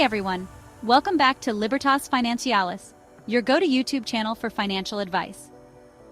Hey everyone, welcome back to Libertas Financialis, your go-to YouTube channel for financial advice.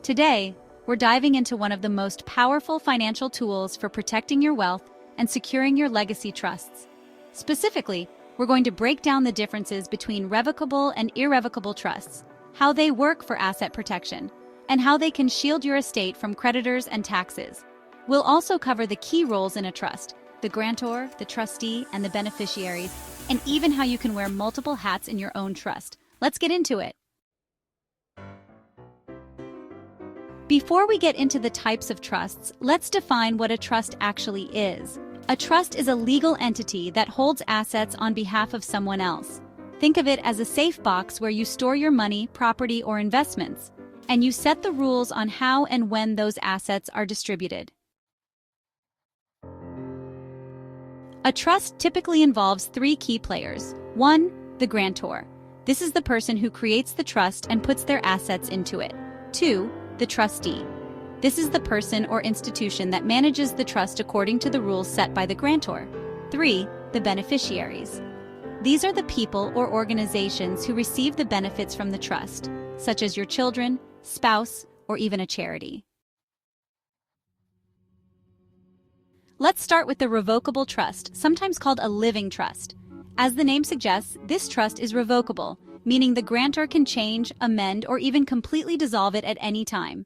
Today, we're diving into one of the most powerful financial tools for protecting your wealth and securing your legacy trusts. Specifically, we're going to break down the differences between revocable and irrevocable trusts, how they work for asset protection, and how they can shield your estate from creditors and taxes. We'll also cover the key roles in a trust, the grantor, the trustee, and the beneficiaries, and even how you can wear multiple hats in your own trust. Let's get into it. Before we get into the types of trusts, let's define what a trust actually is. A trust is a legal entity that holds assets on behalf of someone else. Think of it as a safe box where you store your money, property, or investments, and you set the rules on how and when those assets are distributed. A trust typically involves three key players. 1. The grantor. This is the person who creates the trust and puts their assets into it. 2. The trustee. This is the person or institution that manages the trust according to the rules set by the grantor. 3. The beneficiaries. These are the people or organizations who receive the benefits from the trust, such as your children, spouse, or even a charity. Let's start with the revocable trust, sometimes called a living trust. As the name suggests, this trust is revocable, meaning the grantor can change, amend, or even completely dissolve it at any time.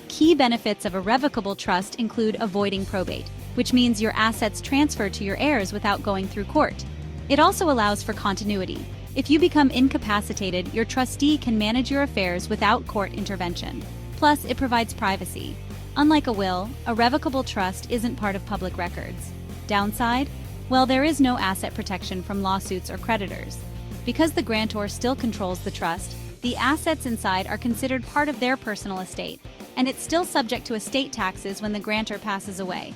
Key benefits of a revocable trust include avoiding probate, which means your assets transfer to your heirs without going through court. It also allows for continuity. If you become incapacitated, your trustee can manage your affairs without court intervention. Plus, it provides privacy. Unlike a will, a revocable trust isn't part of public records. Downside? Well, there is no asset protection from lawsuits or creditors. Because the grantor still controls the trust, the assets inside are considered part of their personal estate, and it's still subject to estate taxes when the grantor passes away.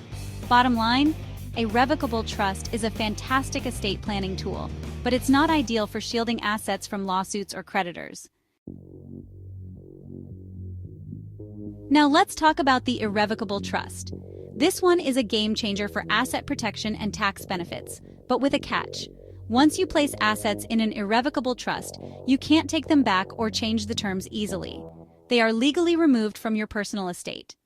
Bottom line, a revocable trust is a fantastic estate planning tool, but it's not ideal for shielding assets from lawsuits or creditors. Now let's talk about the irrevocable trust. This one is a game changer for asset protection and tax benefits, but with a catch. Once you place assets in an irrevocable trust, you can't take them back or change the terms easily. They are legally removed from your personal estate.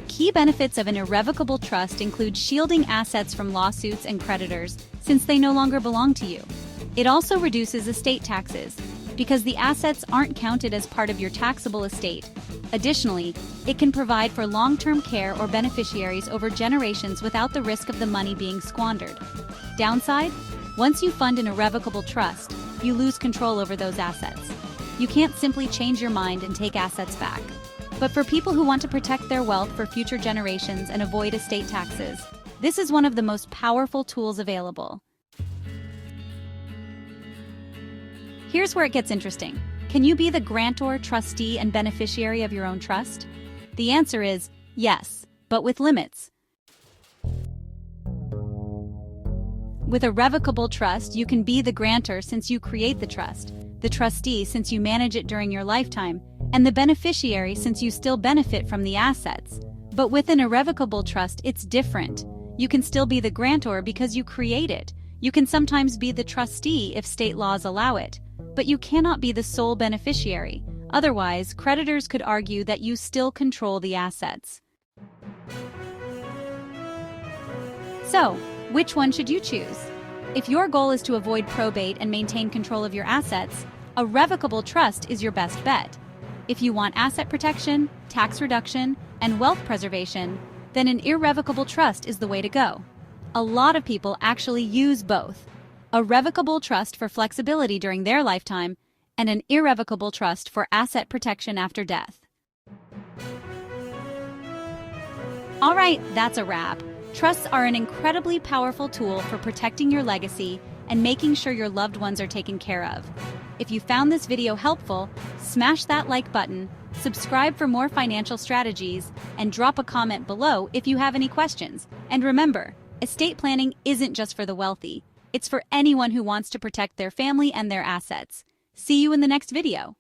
Key benefits of an irrevocable trust include shielding assets from lawsuits and creditors, since they no longer belong to you. It also reduces estate taxes, because the assets aren't counted as part of your taxable estate. Additionally, it can provide for long-term care or beneficiaries over generations without the risk of the money being squandered. Downside? Once you fund an irrevocable trust, you lose control over those assets. You can't simply change your mind and take assets back. But for people who want to protect their wealth for future generations and avoid estate taxes, this is one of the most powerful tools available. Here's where it gets interesting. Can you be the grantor, trustee, and beneficiary of your own trust? The answer is yes, but with limits. With a revocable trust, you can be the grantor since you create the trust, the trustee since you manage it during your lifetime, and the beneficiary since you still benefit from the assets. But with an irrevocable trust, it's different. You can still be the grantor because you create it. You can sometimes be the trustee if state laws allow it. But you cannot be the sole beneficiary. Otherwise, creditors could argue that you still control the assets. So, which one should you choose? If your goal is to avoid probate and maintain control of your assets, a revocable trust is your best bet. If you want asset protection, tax reduction, and wealth preservation, then an irrevocable trust is the way to go. A lot of people actually use both. A revocable trust for flexibility during their lifetime, and an irrevocable trust for asset protection after death. All right, that's a wrap. Trusts are an incredibly powerful tool for protecting your legacy and making sure your loved ones are taken care of. If you found this video helpful, smash that like button, subscribe for more financial strategies, and drop a comment below if you have any questions. And remember, estate planning isn't just for the wealthy. It's for anyone who wants to protect their family and their assets. See you in the next video.